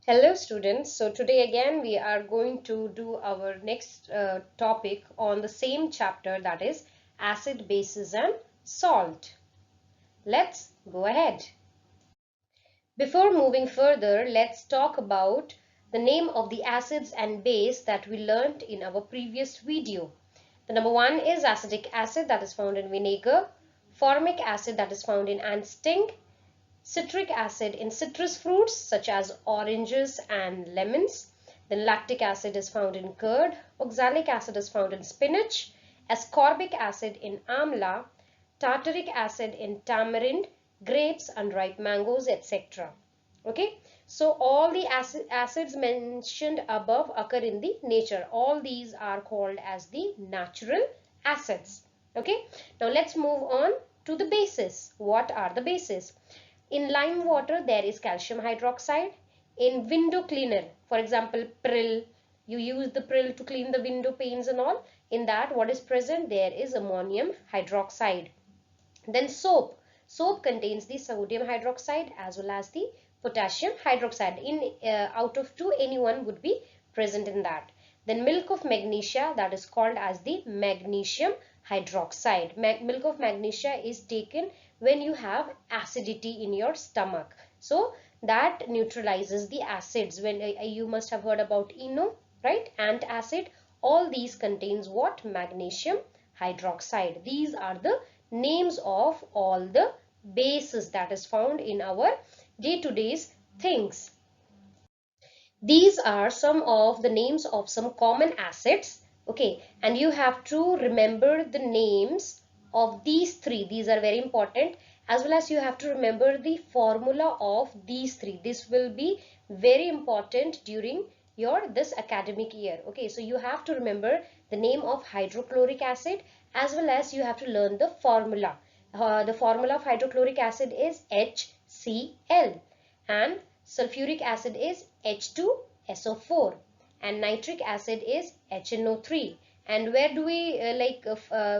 Hello students, so today again we are going to do our next topic on the same chapter, that is acid, bases and salt. Let's go ahead. Before moving further, let's talk about the name of the acids and base that we learned in our previous video. The number one is acetic acid, that is found in vinegar, formic acid, that is found in ant sting, citric acid in citrus fruits such as oranges and lemons. Then lactic acid is found in curd. Oxalic acid is found in spinach. Ascorbic acid in amla. Tartaric acid in tamarind, grapes, unripe mangoes, etc. Okay, so all the acids mentioned above occur in the nature. All these are called as the natural acids. Okay, now let's move on to the bases. What are the bases? In lime water, there is calcium hydroxide. In window cleaner, for example, Pril, you use the Pril to clean the window panes and all. In that, what is present? There is ammonium hydroxide. Then soap. Soap contains the sodium hydroxide as well as the potassium hydroxide. Out of two, any one would be present in that. Then milk of magnesia, that is called as the magnesium hydroxide. Milk of magnesia is taken when you have acidity in your stomach. So that neutralizes the acids. When you must have heard about ENO, right? Antacid. All these contains what? Magnesium hydroxide. These are the names of all the bases that is found in our day-to-day things. These are some of the names of some common acids. Okay, and you have to remember the names of these three. These are very important, as well as you have to remember the formula of these three. This will be very important during your this academic year. Okay, so you have to remember the name of hydrochloric acid, as well as you have to learn the formula. The formula of hydrochloric acid is HCl, and sulfuric acid is H2SO4, and nitric acid is HNO3. And where do we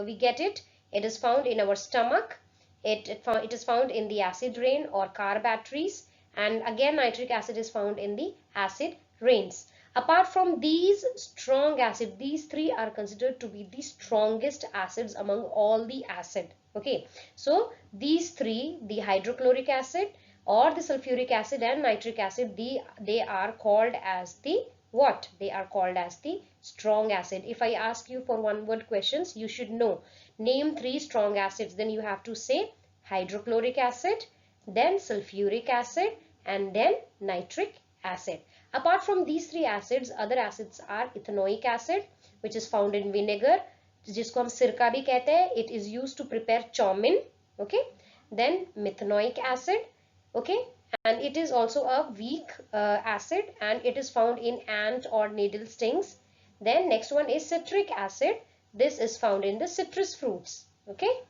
we get it? It is found in our stomach. It is found in the acid rain or car batteries, and again nitric acid is found in the acid rains. Apart from these strong acids, these three are considered to be the strongest acids among all the acid. Okay, so these three, the hydrochloric acid or the sulfuric acid and nitric acid, they are called as the what? They are called as the strong acid. If I ask you for one word questions, you should know. Name three strong acids. Then you have to say hydrochloric acid, then sulfuric acid, and then nitric acid. Apart from these three acids, other acids are ethanoic acid, which is found in vinegar, जिसको हम सिरका भी कहते हैं. It is used to prepare chowmin. Okay. Then methanoic acid. Okay, and it is also a weak acid, and it is found in ant or needle stings. Then next one is citric acid. This is found in the citrus fruits. Okay.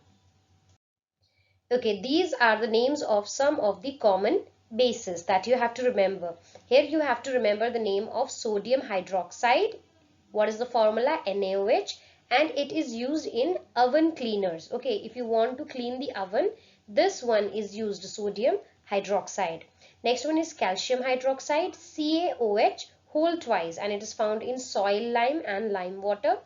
Okay, these are the names of some of the common bases that you have to remember. Here you have to remember the name of sodium hydroxide. What is the formula? NaOH, and it is used in oven cleaners. Okay, if you want to clean the oven, this one is used, sodium hydroxide. Next one is calcium hydroxide, CaOH, whole twice, and it is found in soil lime and lime water.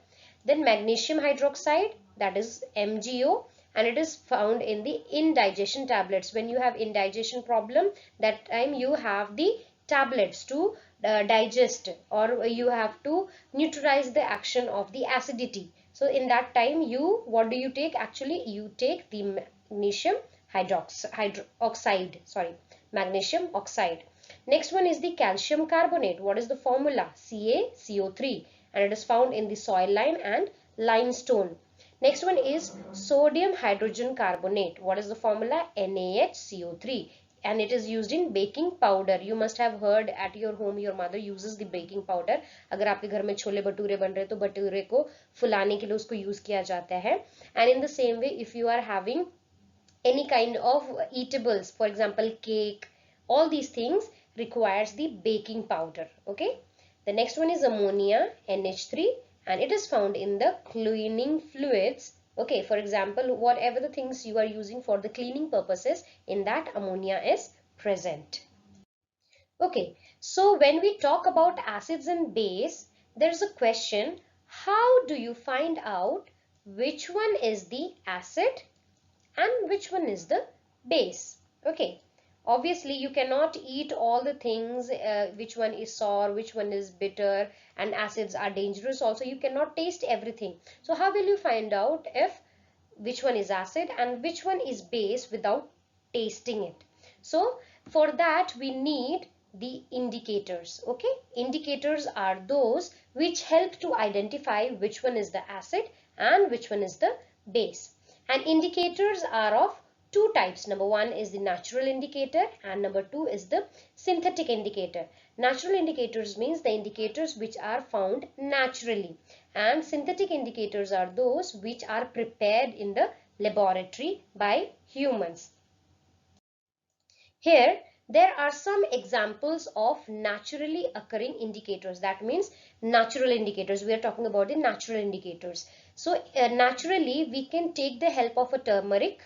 Then magnesium hydroxide, that is MgO, and it is found in the indigestion tablets. When you have indigestion problem, that time you have the tablets to digest, or you have to neutralize the action of the acidity. So in that time, you what do you take? Actually, you take the magnesium hydroxide, sorry, magnesium oxide. Next one is the calcium carbonate. What is the formula? CaCO3, and it is found in the soil lime and limestone. Next one is sodium hydrogen carbonate. What is the formula? NaHCO3, and it is used in baking powder. You must have heard at your home your mother uses the baking powder. अगर आपके घर में छोले भटूरे बन रहे तो भटूरे को फुलाने के लिए उसको यूज किया जाता है. And in the same way, if you are having any kind of eatables, for example cake, all these things requires the baking powder. Okay, the next one is ammonia, NH3, and it is found in the cleaning fluids. Okay, for example, whatever the things you are using for the cleaning purposes, in that ammonia is present. Okay, so when we talk about acids and base, there's a question, how do you find out which one is the acid and which one is the base? Okay, obviously you cannot eat all the things, which one is sour, which one is bitter, and acids are dangerous also. You cannot taste everything. So how will you find out if which one is acid and which one is base without tasting it? So for that we need the indicators. Okay, indicators are those which help to identify which one is the acid and which one is the base. And indicators are of two types. Number one is the natural indicator and number two is the synthetic indicator. Natural indicators means the indicators which are found naturally, and synthetic indicators are those which are prepared in the laboratory by humans. Here there are some examples of naturally occurring indicators. That means natural indicators. We are talking about the natural indicators. So naturally we can take the help of a turmeric,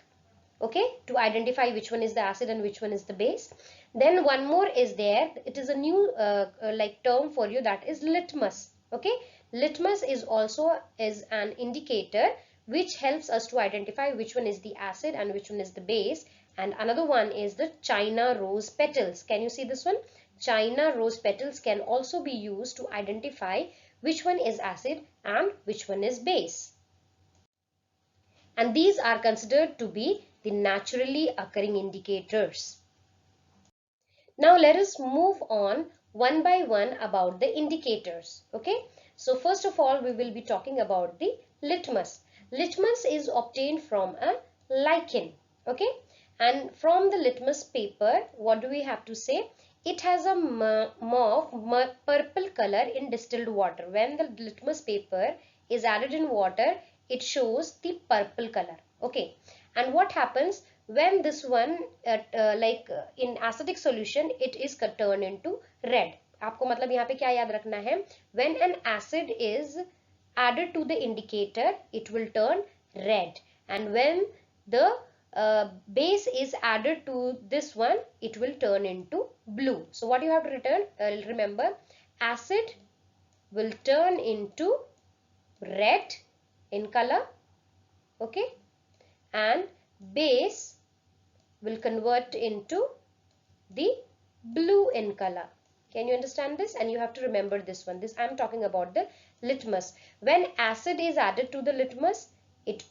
okay, to identify which one is the acid and which one is the base. Then one more is there, it is a new like term for you, that is litmus. Okay, litmus is also is an indicator which helps us to identify which one is the acid and which one is the base. And another one is the China rose petals. Can you see this one? China rose petals can also be used to identify which one is acid and which one is base. And these are considered to be the naturally occurring indicators. Now let us move on one by one about the indicators. Okay, so first of all we will be talking about the litmus. Litmus is obtained from a lichen. Okay, and from the litmus paper, what do we have to say? It has a mauve purple color in distilled water. When the litmus paper is added in water, it shows the purple color. Okay, and what happens when this one in acidic solution, it is turned into red. आपको मतलब यहाँ पे क्या याद रखना है? When an acid is added to the indicator, it will turn red, and when the base is added to this one, it will turn into blue. So what you have to remember, acid will turn into red in color, okay, and base will convert into the blue in color. Can you understand this? And you have to remember this one. This I'm talking about the litmus. When acid is added to the litmus,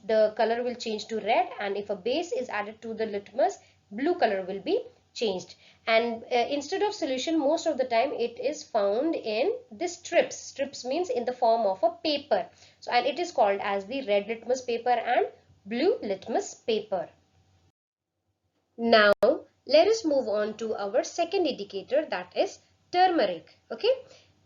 the color will change to red, and if a base is added to the litmus, blue color will be changed. And instead of solution, most of the time it is found in the strips. Strips means in the form of a paper. So, and it is called as the red litmus paper and blue litmus paper. Now let us move on to our second indicator, that is turmeric. Okay,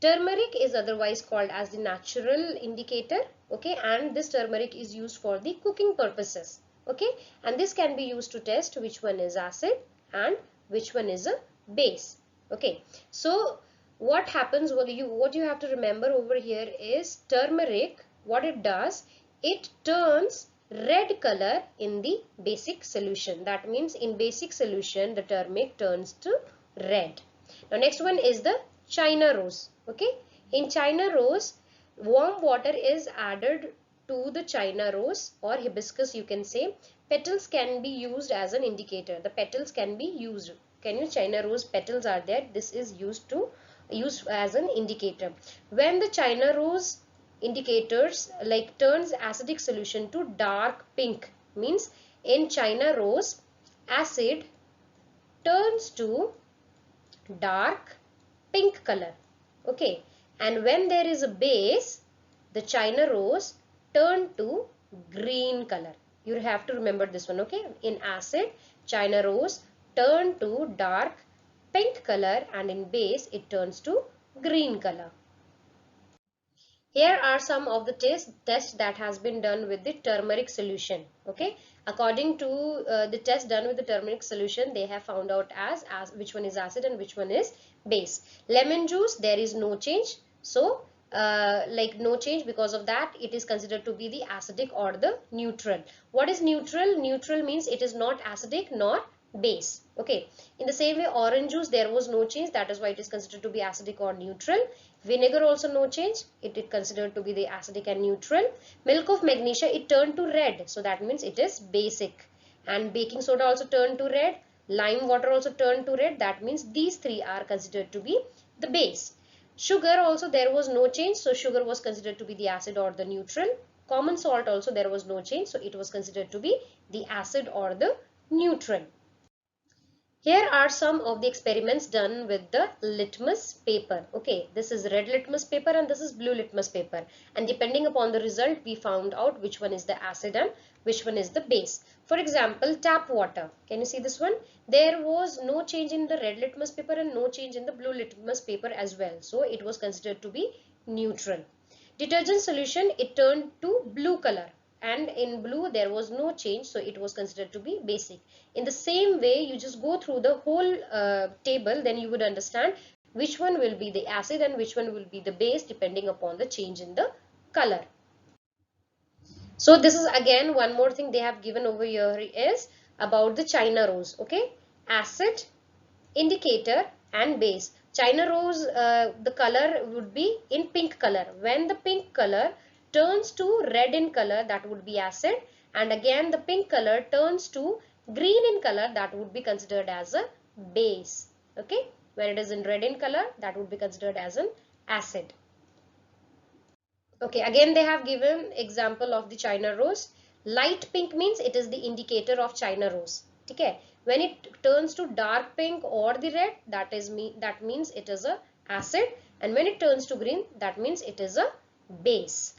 turmeric is otherwise called as the natural indicator. Okay, and this turmeric is used for the cooking purposes. Okay, and this can be used to test which one is acid and which one is a base. Okay, so what happens, what you have to remember over here is turmeric, what it does, it turns red color in the basic solution. That means in basic solution the turmeric turns to red. Now next one is the China rose. Okay, in China rose, warm water is added to the China rose or hibiscus, you can say. Petals can be used as an indicator. The petals can be used. Can you, China rose petals are there, this is used as an indicator. When the China rose indicators like turns acidic solution to dark pink, means in China rose acid turns to dark pink color. Okay, and when there is a base, the China rose turn to green color. You have to remember this one. Okay, in acid China rose turn to dark pink color, and in base it turns to green color. Here are some of the tests that has been done with the turmeric solution. Okay, according to the test done with the turmeric solution, they have found out as which one is acid and which one is base. Lemon juice, there is no change. So like no change, because of that it is considered to be the acidic or the neutral. What is neutral? Neutral means it is not acidic nor base. Okay, in the same way, orange juice, there was no change, that is why it is considered to be acidic or neutral. Vinegar also no change, it is considered to be the acidic and neutral. Milk of magnesia, it turned to red, so that means it is basic. And baking soda also turned to red, lime water also turned to red, that means these three are considered to be the base. Sugar also there was no change, so sugar was considered to be the acid or the neutral. Common salt also there was no change, so it was considered to be the acid or the neutral. Here are some of the experiments done with the litmus paper. Okay, this is red litmus paper and this is blue litmus paper. And depending upon the result, we found out which one is the acid and which one is the base. For example, tap water. Can you see this one? There was no change in the red litmus paper and no change in the blue litmus paper as well. So it was considered to be neutral. Detergent solution, it turned to blue color, and in blue there was no change, so it was considered to be basic. In the same way, you just go through the whole table, then you would understand which one will be the acid and which one will be the base depending upon the change in the color. So this is again one more thing they have given over here is about the China rose. Okay, acid, indicator and base. China rose, the color would be in pink color. When the pink color turns to red in color, that would be acid, and again the pink color turns to green in color, that would be considered as a base. Okay, when it is in red in color, that would be considered as an acid. Okay, again they have given example of the China rose. Light pink means it is the indicator of China rose. Okay, when it turns to dark pink or the red, that means it is a acid, and when it turns to green, that means it is a base.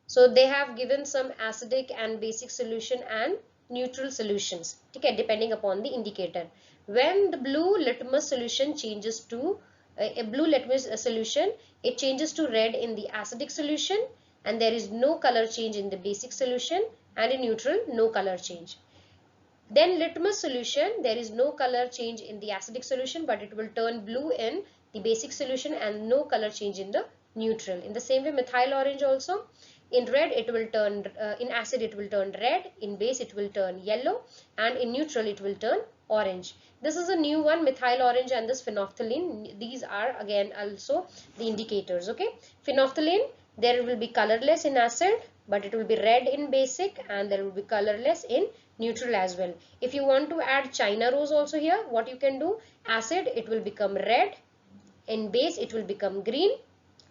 So they have given some acidic and basic solution and neutral solutions, okay, depending upon the indicator. When the blue litmus solution changes to a blue litmus solution, it changes to red in the acidic solution, and there is no color change in the basic solution, and in neutral no color change. Then litmus solution, there is no color change in the acidic solution, but it will turn blue in the basic solution and no color change in the neutral. In the same way, methyl orange also, in red it will turn, in acid it will turn red, in base it will turn yellow, and in neutral it will turn orange. This is a new one, methyl orange and this phenolphthalein. These are again also the indicators. Okay, phenolphthalein, there will be colorless in acid, but it will be red in basic, and there will be colorless in neutral as well. If you want to add China rose also here, what you can do, acid it will become red, in base it will become green,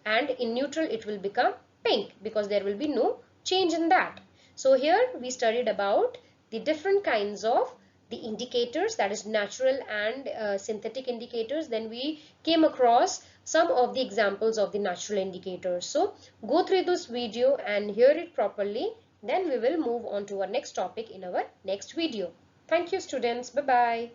and in neutral it will become pink, because there will be no change in that. So here we studied about the different kinds of the indicators, that is natural and synthetic indicators. Then we came across some of the examples of the natural indicators. So go through this video and hear it properly. Then we will move on to our next topic in our next video. Thank you students. Bye bye.